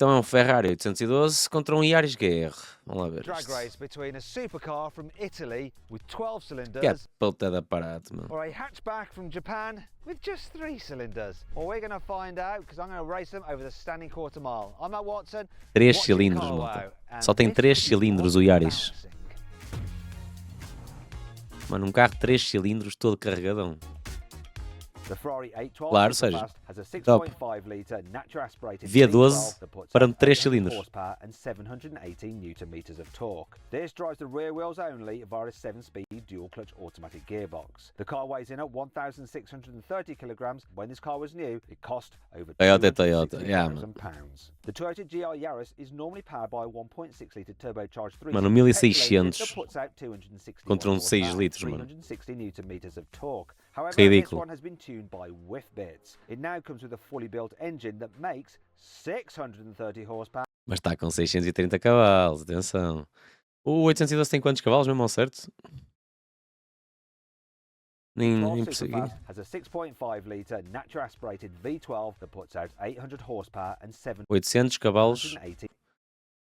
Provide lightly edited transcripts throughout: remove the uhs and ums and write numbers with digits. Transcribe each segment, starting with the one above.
Então é um Ferrari 812 contra um Yaris GR. Vamos lá ver Drag isto. race between a supercar from Italy with 12 Que é cylinders puta de aparato, mano. or a hatchback from Japan with just 3 cylinders. Well, we're going to find out because I'm going to race them over the standing quarter mile. I'm Matt Watson. 3 watching cilindros, CARWOW, malta. and Só tem this 3 is cilindros o Yaris. Mano, um carro de 3 cilindros todo carregadão. The FERRARI 812 Claro, seja, has a top. 6.5 litre natural aspirated V12 that puts para out 3 800 cilindros. horsepower and 718 Nm of torque. This drives the rear wheels only via a 7-speed dual-clutch automatic gearbox. The car weighs in at 1,630 kilograms. When this car was new, it cost over Toyota, yeah, man. £260,000. The Toyota GR Yaris is normally powered by a 1.6 litre turbocharged 3 Mano, 1600 contra um 6 litros, mano. 360 Nm of torque. However, Ridículo. this one has been tuned by whiff bits. It now comes with a fully built engine that makes 630 horsepower. Mas está com 630 cavalos, atenção. O 812 tem quantos cavalos mesmo ao certo? Nem persegui. Has a 6.5 litre natural aspirated V12 that puts out 800 horsepower and 800 cavalos 780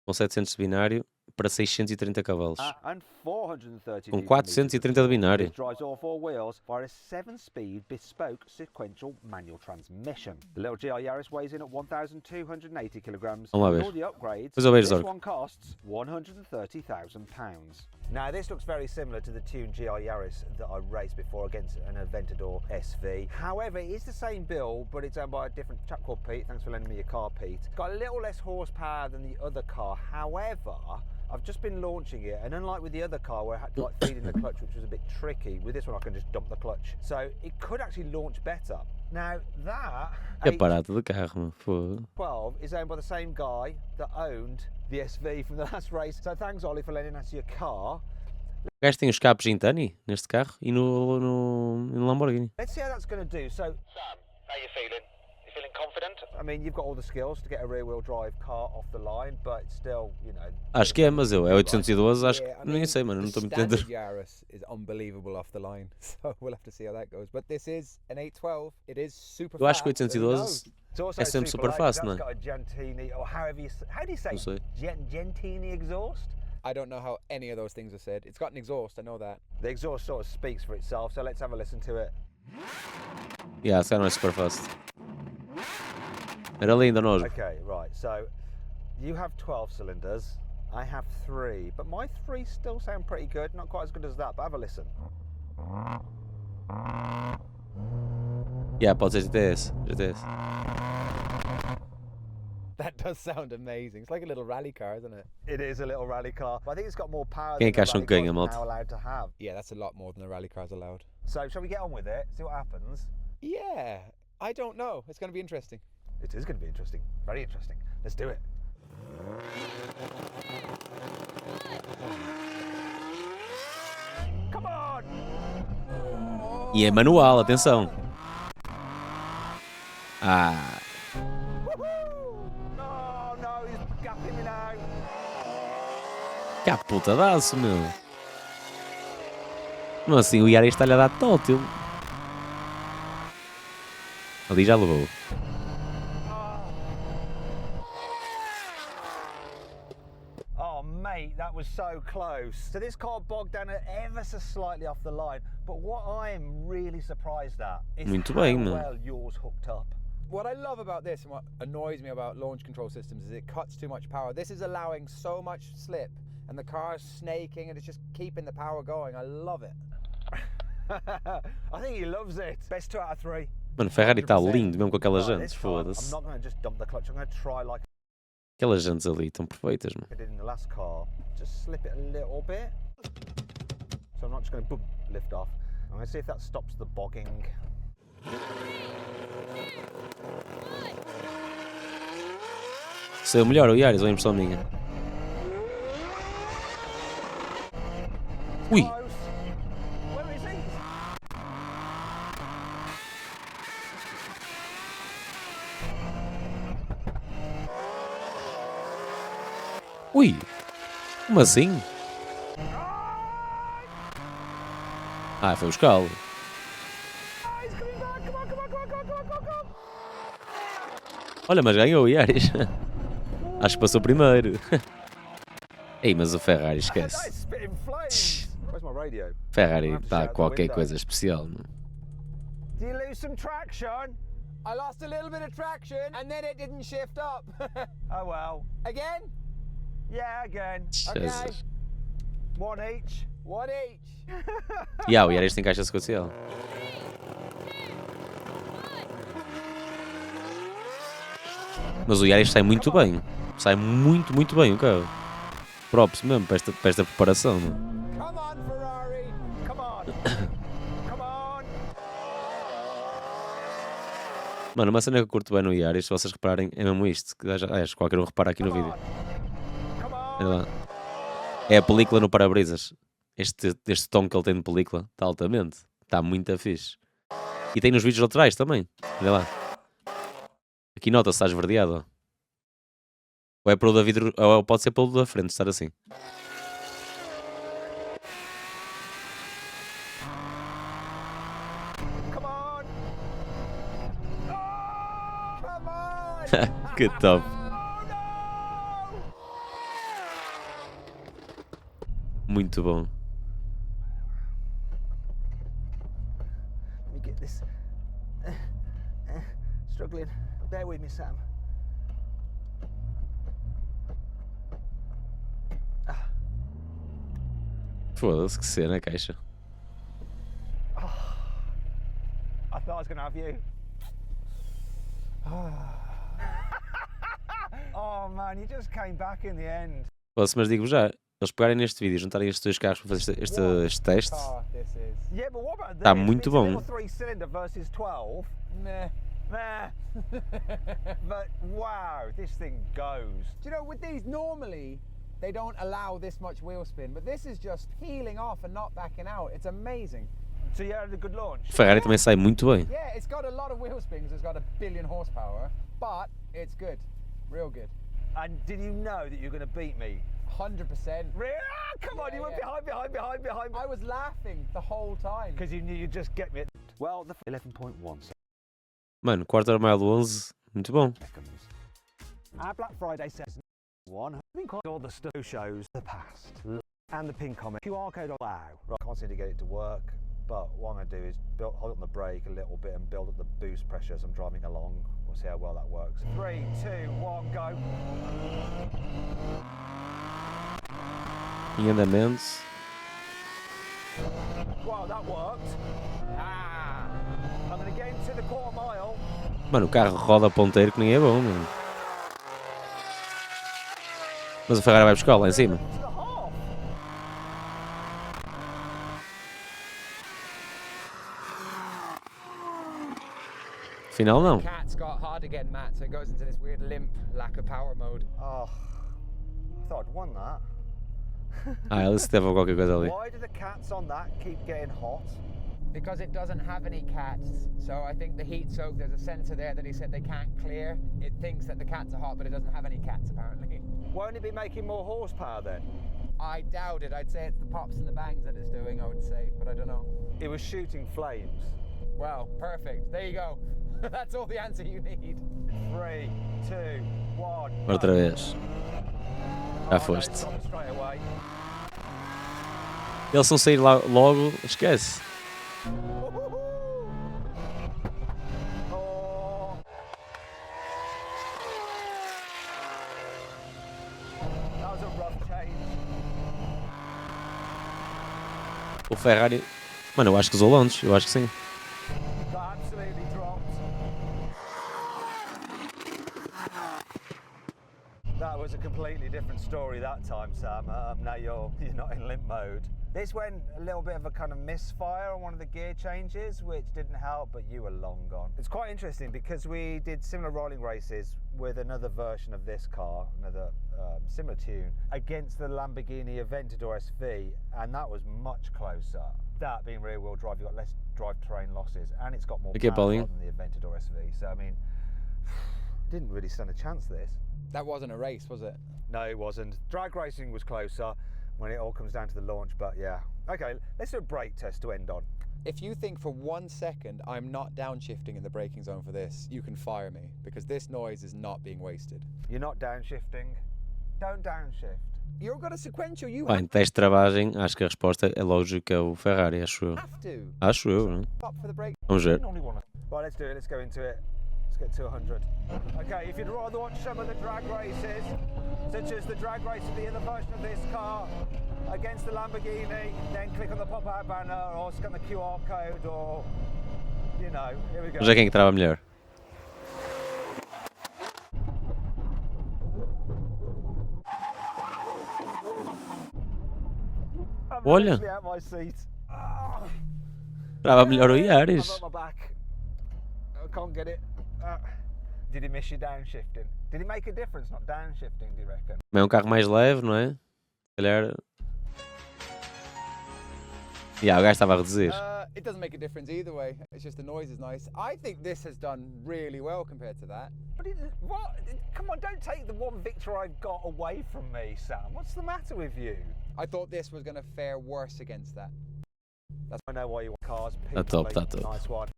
com 700 de binário para 630 cavalos. and 430 Com Nm 430 de binário. This drives all 4 wheels via a 7-speed bespoke sequential manual transmission. The little GR Yaris weighs in at 1,280 kilograms. Vamos lá With ver. all the upgrades, Depois eu vejo, this Zorg. one costs £130,000. Now this looks very similar to the tuned GR Yaris that I raced before against an Aventador SV. However, it is the same build, but it's owned by a different chap called Pete. Thanks for lending me your car, Pete. It's got a little less horsepower than the other car. However, I've just been launching it, and unlike with the other car where I had to like feed in the clutch, which was a bit tricky, with this one I can just dump the clutch. So it could actually launch better. Now that Que aparato de carro, mano. Foda. 12 is owned by the same guy that owned the SV from the last race. So thanks, Ollie, for lending us your car. O gajo tem os capos Gintani neste carro e no Lamborghini. Let's see how that's going to do. So, Sam, how you feeling? You feeling confident? I mean, you've got all the skills to get a rear-wheel drive car off the line, but it's still, you know. Acho que é, mas eu é 812, acho que nem sei, mano, não estou muito Standard dentro. Yaris is unbelievable off the line, so we'll have to see how that goes. But this is an 812. It is super Eu acho que fast, so who 812 knows? It's also é sempre super light, fast, 'cause não é? that's got a Gentini, or however you, how do you say? Não sei. Gentini exhaust? I don't know how any of those things are said. It's got an exhaust, I know that. The exhaust sort of speaks for itself, so let's have a listen to it. Yeah, esse cara não é super fast. Era lindo, nojo. Okay, right, so you have 12 cylinders, I have 3, but my 3 still sound pretty good, not quite as good as that, but have a listen. Yeah, pode ser GTS. That does sound amazing. It's like a little rally car, isn't it? It is a little rally car, but I think it's got more power Quem é than que the acham rally que ganha, cars are malta? now allowed to have. Yeah, that's a lot more than the rally cars allowed. So shall we get on with it, see what happens? Yeah, I don't know. It's going to be interesting. It is going to be interesting, very interesting. Let's do it. Come on! E é manual, atenção. Ah, Woohoo! No, he's gapping me now. que putadaço, meu. Não assim, o Yaris está-lhe a dar tótil. Ali já levou. Oh, mate, that was so close. So this car bogged down ever so slightly off the line, but what I am really surprised at is Muito how bem, meu. well yours hooked up. What I love about this and what annoys me about launch control systems is it cuts too much power. This is allowing so much slip and the car's snaking and it's just keeping the power going. I love it. I think he loves it. Best 2 out of 3. Mano, o Ferrari está 100%. lindo, mesmo com aquelas Right, jantes, this time, I'm foda-se. not going to just dump the clutch. I'm going to try like Aquelas jantes ali estão perfeitas, mano. I did in the last car. Just slip it a little bit. So I'm not just going to lift off. I'm going to see if that stops the bogging. Saiu melhor o Yaris, ou a impressão minha? Ui! Close. Where is he? Ui! Como assim? Ah, foi buscá-lo. Oh, he's coming back. Come on. Olha, mas ganhou o Yaris. Acho que passou primeiro. Ei, mas o Ferrari That's esquece. spitting flames. Where's my radio? Ferrari I'll have to está shout out the qualquer window. coisa especial. Não? Do you lose some traction? I lost a little bit of traction and then it didn't shift up. Oh well. Again? Yeah, again. Jesus. One each. One each. E o Yaris tem caixa sequencial. Mas o Yaris sai muito bem. Sai muito, muito bem o carro. Props mesmo para esta preparação. Não? Come on, Ferrari. Come on. Come on. Mano, uma cena que eu curto bem no Yaris, se vocês repararem, é mesmo isto. Que acho que qualquer um repara aqui no vídeo. Come on. Olha lá. É a película no para-brisas. Este tom que ele tem de película está altamente. Está muito fixe. E tem nos vídeos laterais também. Olha lá. Aqui nota-se, está esverdeado. Ou é pelo da vidro, ou pode ser pelo da frente, estar assim. Come on. Oh, Come on. Que top. oh no. Muito bom. Let me get this. Struggling. Bear with me, Sam. Foda-se, que cena, caixa. I thought I was going to have you. Oh man, you just came back in the end. Foda-se, mas digo-vos já, eles pegarem neste vídeo e juntarem estes dois carros para fazer este teste, Car this is. Yeah, but what about this? Tá muito It's a bom. little 3-cylinder versus 12. Meh. Meh. But wow, this thing goes. Do you know, with these normally they don't allow this much wheel spin, but this is just peeling off and not backing out. It's amazing. So you had a good launch. o Ferrari também sai muito bem. Yeah, it's got a lot of wheel spins. It's got 1 billion horsepower, but it's good, real good. And did you know that you were going to beat me? 100%. Really? Ah, come on, Yeah, you went yeah. behind. I was laughing the whole time. Because you knew you'd just get me. Well, the 11.1 Mano, quarto mile 11, muito bom. seconds. Our Black Friday session one has been quite all the stuff shows the past and the pin comment. QR code on wow. Right, I can't seem to get it to work, but what I'm going to do is hold up the brake a little bit and build up the boost pressure as I'm driving along. We'll see how well that works. 3, 2, 1, go. Em andamento. Wow, that worked. Ah, I'm going to get into the quarter mile. Mano, o carro roda ponteiro que nem é bom, mano. Mas o Ferrari vai buscar lá em cima. To the half. Afinal, não. Cat's got hard again, Matt, so it goes into this weird limp, lack of power mode. Oh, I thought I'd won that. Ele se teve qualquer coisa ali. Why do the cats on that keep getting hot? Because it doesn't have any cats, so I think the heat soak, there's a sensor there that he said they can't clear. It thinks that the cats are hot, but it doesn't have any cats apparently. Won't it be making more horsepower then? I doubt it. I'd say it's the pops and the bangs that it's doing, I would say, but I don't know. It was shooting flames. Well, perfect. There you go. That's all the answer you need. 3, 2, 1. Outra vez. Já foste. Straight away. Eles não sair logo, esquece. Oh. That was a rough change. O Ferrari. Mano, eu acho que usou longe, eu acho que sim. That absolutely dropped. That was a completely different story that time, Sam. Now you're not in limp mode. This went a little bit of a kind of misfire on one of the gear changes, which didn't help, but you were long gone. It's quite interesting because we did similar rolling races with another version of this car, another similar tune, against the Lamborghini Aventador SV, and that was much closer. That being rear wheel drive, you've got less drivetrain losses, and it's got more Okay, power Pauline. than the Aventador SV. So, I mean, didn't really stand a chance, this. That wasn't a race, was it? No, it wasn't. Drag racing was closer when it all comes down to the launch, but yeah. Okay, let's do a brake test to end on. If you think for 1 second I'm not downshifting in the braking zone for this, you can fire me, because this noise is not being wasted. You're not downshifting. Don't downshift. You've got a sequential, you Bem, teste de travagem, acho que a resposta é lógica, é o Ferrari, acho eu. have to. Acho eu, não? Up for the brake. Vamos ver. Normally wanna. Right, let's do it. Let's go into it. Let's get to 100. Okay, if you'd rather watch some of the drag races, such as the drag race of the other version of this car against the Lamborghini, then click on the pop-out banner or scan the QR code or, you know, here we go. Vamos ver quem é que trava melhor. I'm Olha. literally out my seat. Trava melhor o I'm Yaris. at my back. I can't get it. Did he miss you downshifting? Did it make a difference not downshifting, do you reckon? É um carro mais leve, não é? Se calhar... O gajo estava a reduzir. It doesn't make a difference either way. It's just the noise is nice. I think this has done really well compared to that. But what? Come on, don't take the one victory I've got away from me, Sam. What's the matter with you? I thought this was going to fare worse against that. I know why you want cars. Tá top, tá top. Nice one.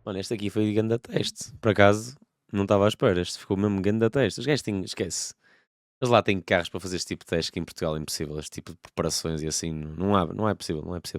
Olha, este aqui foi grande teste. Por acaso, não estava à espera. Este ficou mesmo grande teste. Os gajos têm... Esquece. Eles lá têm carros para fazer este tipo de teste que em Portugal é impossível. Este tipo de preparações e assim. Não é possível, não é possível.